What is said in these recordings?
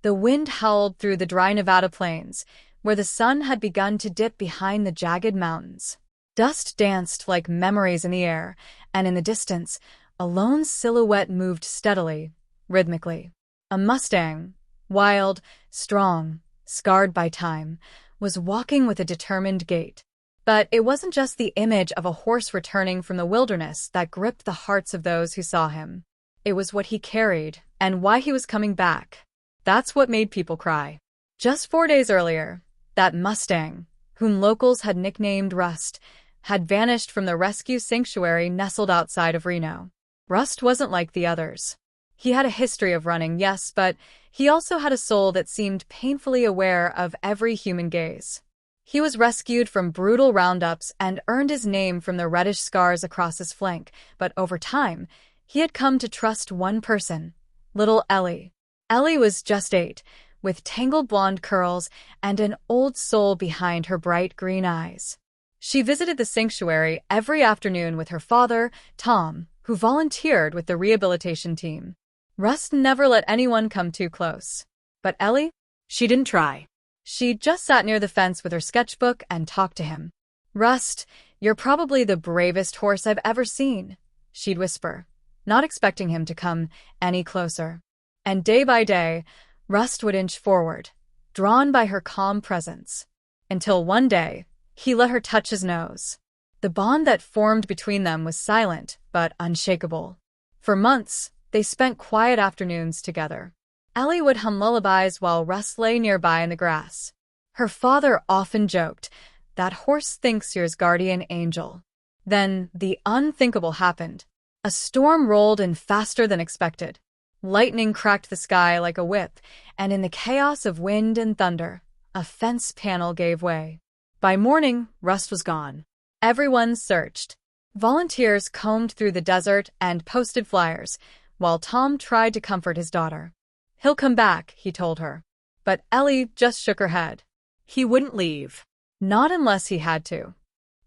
The wind howled through the dry Nevada plains, where the sun had begun to dip behind the jagged mountains. Dust danced like memories in the air, and in the distance, a lone silhouette moved steadily, rhythmically. A Mustang, wild, strong, scarred by time, was walking with a determined gait. But it wasn't just the image of a horse returning from the wilderness that gripped the hearts of those who saw him. It was what he carried, and why he was coming back. That's what made people cry. Just 4 days earlier, that Mustang, whom locals had nicknamed Rust, had vanished from the rescue sanctuary nestled outside of Reno. Rust wasn't like the others. He had a history of running, yes, but he also had a soul that seemed painfully aware of every human gaze. He was rescued from brutal roundups and earned his name from the reddish scars across his flank, but over time, he had come to trust one person, little Ellie. Ellie was just 8, with tangled blonde curls and an old soul behind her bright green eyes. She visited the sanctuary every afternoon with her father, Tom, who volunteered with the rehabilitation team. Rust never let anyone come too close. But Ellie? She didn't try. She just sat near the fence with her sketchbook and talked to him. "Rust, you're probably the bravest horse I've ever seen," she'd whisper, not expecting him to come any closer. And day by day, Rust would inch forward, drawn by her calm presence. Until one day, he let her touch his nose. The bond that formed between them was silent, but unshakable. For months, they spent quiet afternoons together. Ellie would hum lullabies while Rust lay nearby in the grass. Her father often joked, "That horse thinks you're his guardian angel." Then the unthinkable happened. A storm rolled in faster than expected. Lightning cracked the sky like a whip, and in the chaos of wind and thunder, a fence panel gave way. By morning, Rust was gone. Everyone searched. Volunteers combed through the desert and posted flyers, while Tom tried to comfort his daughter. "He'll come back," he told her. But Ellie just shook her head. He wouldn't leave. Not unless he had to.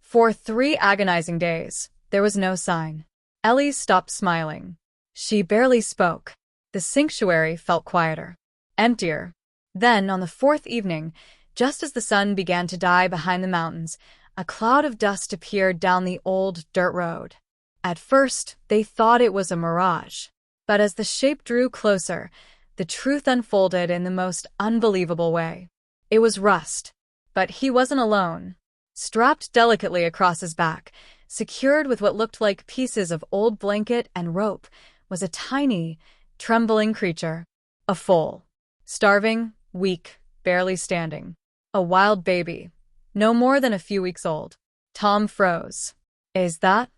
For 3 agonizing days, there was no sign. Ellie stopped smiling. She barely spoke. The sanctuary felt quieter, emptier. Then, on the 4th evening, just as the sun began to die behind the mountains, a cloud of dust appeared down the old dirt road. At first, they thought it was a mirage. But as the shape drew closer, the truth unfolded in the most unbelievable way. It was Rust. But he wasn't alone. Strapped delicately across his back, secured with what looked like pieces of old blanket and rope, was a tiny, trembling creature. A foal. Starving, weak, barely standing. A wild baby. No more than a few weeks old. Tom froze. "Is that?"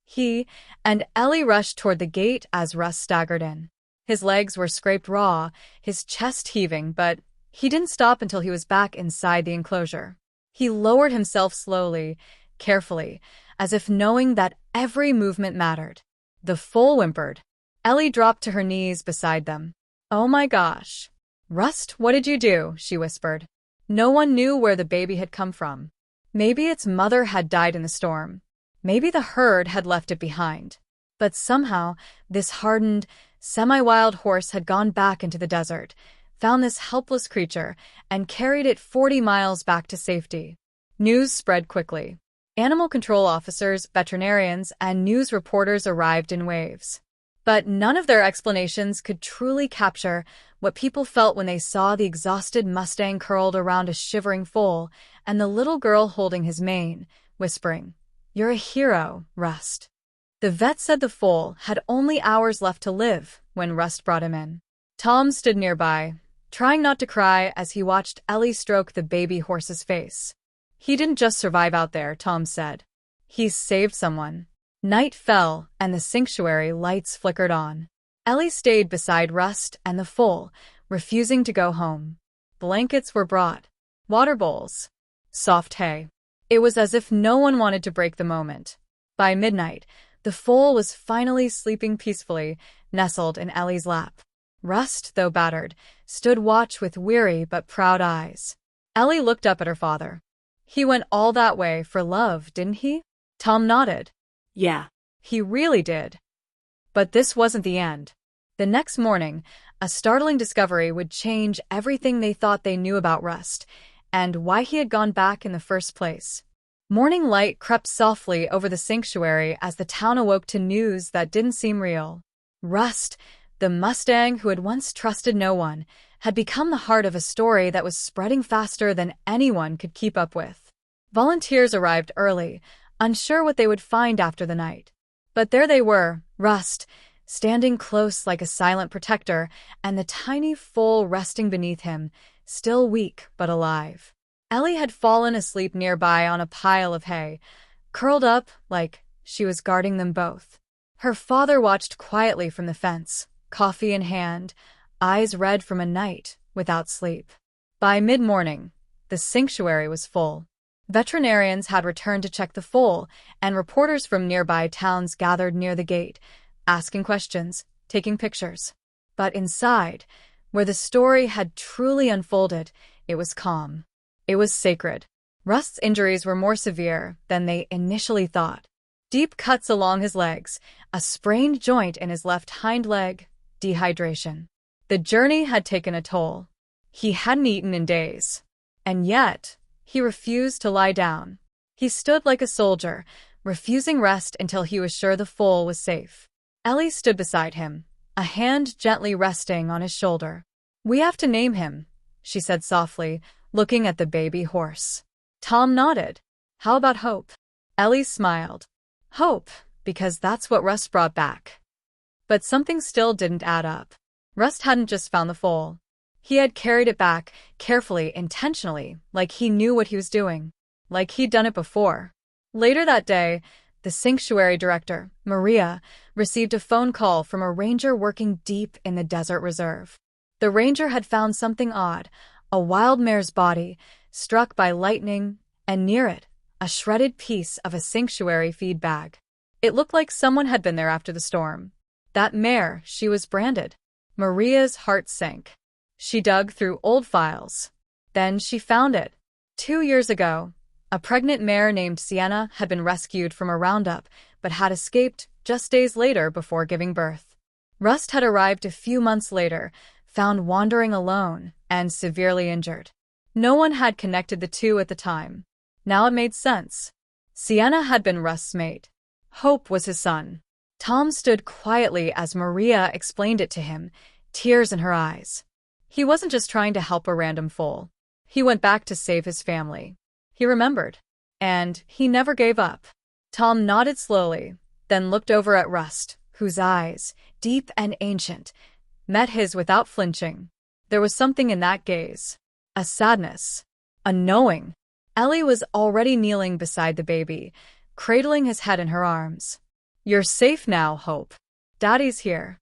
He and Ellie rushed toward the gate as Rust staggered in. His legs were scraped raw, his chest heaving, but he didn't stop until he was back inside the enclosure. He lowered himself slowly, carefully, as if knowing that every movement mattered. The foal whimpered. Ellie dropped to her knees beside them. "Oh my gosh. Rust, what did you do?" she whispered. No one knew where the baby had come from. Maybe its mother had died in the storm. Maybe the herd had left it behind. But somehow, this hardened, semi-wild horse had gone back into the desert, found this helpless creature, and carried it 40 miles back to safety. News spread quickly. Animal control officers, veterinarians, and news reporters arrived in waves. But none of their explanations could truly capture what people felt when they saw the exhausted Mustang curled around a shivering foal and the little girl holding his mane, whispering, "You're a hero, Rust." The vet said the foal had only hours left to live when Rust brought him in. Tom stood nearby, trying not to cry as he watched Ellie stroke the baby horse's face. "He didn't just survive out there," Tom said. "He saved someone." Night fell, and the sanctuary lights flickered on. Ellie stayed beside Rust and the foal, refusing to go home. Blankets were brought, water bowls, soft hay. It was as if no one wanted to break the moment. By midnight, the foal was finally sleeping peacefully, nestled in Ellie's lap. Rust, though battered, stood watch with weary but proud eyes. Ellie looked up at her father. "He went all that way for love, didn't he?" Tom nodded. "Yeah, he really did." But this wasn't the end. The next morning, A startling discovery would change everything they thought they knew about Rust, and why he had gone back in the first place. Morning light crept softly over the sanctuary as the town awoke to news that didn't seem real. Rust, the Mustang who had once trusted no one, had become the heart of a story that was spreading faster than anyone could keep up with. Volunteers arrived early, unsure what they would find after the night. But there they were, Rust, standing close like a silent protector, and the tiny foal resting beneath him, still weak but alive. Ellie had fallen asleep nearby on a pile of hay, curled up like she was guarding them both. Her father watched quietly from the fence, coffee in hand, eyes red from a night without sleep. By mid-morning, the sanctuary was full. Veterinarians had returned to check the foal, and reporters from nearby towns gathered near the gate, asking questions, taking pictures. But inside, where the story had truly unfolded, it was calm. It was sacred. Rust's injuries were more severe than they initially thought. Deep cuts along his legs, a sprained joint in his left hind leg, dehydration. The journey had taken a toll. He hadn't eaten in days. And yet, he refused to lie down. He stood like a soldier, refusing rest until he was sure the foal was safe. Ellie stood beside him, a hand gently resting on his shoulder. "We have to name him," she said softly, looking at the baby horse. Tom nodded. "How about Hope?" Ellie smiled. "Hope, because that's what Rust brought back." But something still didn't add up. Rust hadn't just found the foal. He had carried it back, carefully, intentionally, like he knew what he was doing. Like he'd done it before. Later that day, the sanctuary director, Maria, received a phone call from a ranger working deep in the desert reserve. The ranger had found something odd, a wild mare's body, struck by lightning, and near it, a shredded piece of a sanctuary feed bag. It looked like someone had been there after the storm. That mare, she was branded. Maria's heart sank. She dug through old files. Then she found it. 2 years ago, a pregnant mare named Sienna had been rescued from a roundup, but had escaped just days later before giving birth. Rust had arrived a few months later, found wandering alone and severely injured. No one had connected the two at the time. Now it made sense. Sienna had been Rust's mate. Hope was his son. Tom stood quietly as Maria explained it to him, tears in her eyes. He wasn't just trying to help a random foal. He went back to save his family. He remembered. And he never gave up. Tom nodded slowly, then looked over at Rust, whose eyes, deep and ancient, met his without flinching. There was something in that gaze. A sadness. A knowing. Ellie was already kneeling beside the baby, cradling his head in her arms. "You're safe now, Hope. Daddy's here."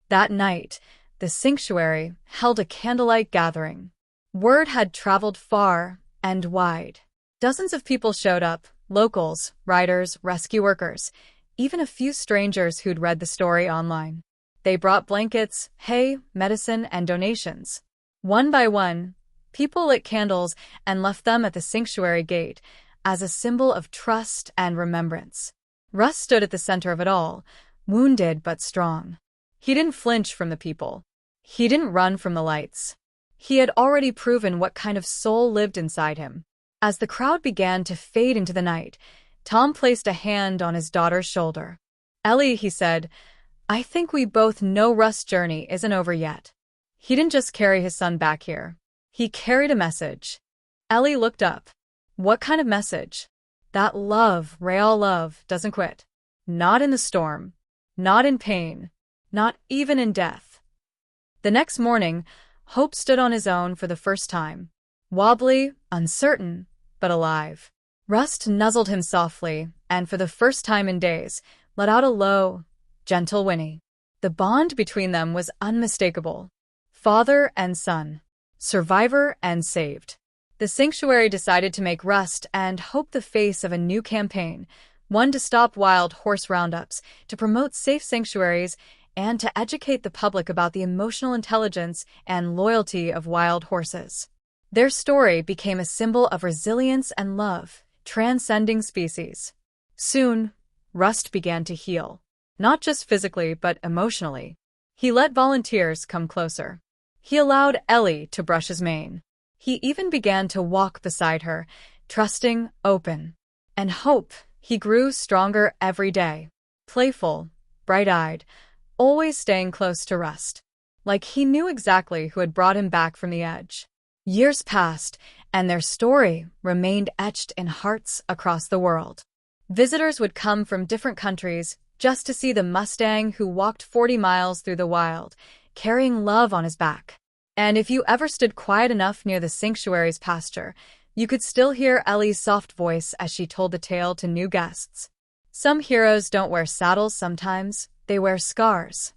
That night, the sanctuary held a candlelight gathering. Word had traveled far and wide. Dozens of people showed up, locals, riders, rescue workers, even a few strangers who'd read the story online. They brought blankets, hay, medicine, and donations. One by one, people lit candles and left them at the sanctuary gate as a symbol of trust and remembrance. Rust stood at the center of it all, wounded but strong. He didn't flinch from the people. He didn't run from the lights. He had already proven what kind of soul lived inside him. As the crowd began to fade into the night, Tom placed a hand on his daughter's shoulder. "Ellie," he said, "I think we both know Rust's journey isn't over yet." He didn't just carry his son back here. He carried a message. Ellie looked up. What kind of message? That love, real love, doesn't quit. Not in the storm. Not in pain. Not even in death. The next morning, Hope stood on his own for the first time. Wobbly, uncertain, but alive. Rust nuzzled him softly, and for the first time in days, let out a low, gentle whinny. The bond between them was unmistakable. Father and son. Survivor and saved. The sanctuary decided to make Rust and Hope the face of a new campaign, one to stop wild horse roundups, to promote safe sanctuaries, and to educate the public about the emotional intelligence and loyalty of wild horses. Their story became a symbol of resilience and love, transcending species. Soon, Rust began to heal. Not just physically, but emotionally. He let volunteers come closer. He allowed Ellie to brush his mane. He even began to walk beside her, trusting, open, and hope. He grew stronger every day, playful, bright-eyed, always staying close to Rust, like he knew exactly who had brought him back from the edge. Years passed, and their story remained etched in hearts across the world. Visitors would come from different countries just to see the Mustang who walked 40 miles through the wild, carrying love on his back. And if you ever stood quiet enough near the sanctuary's pasture, you could still hear Ellie's soft voice as she told the tale to new guests. Some heroes don't wear saddles sometimes, they wear scars.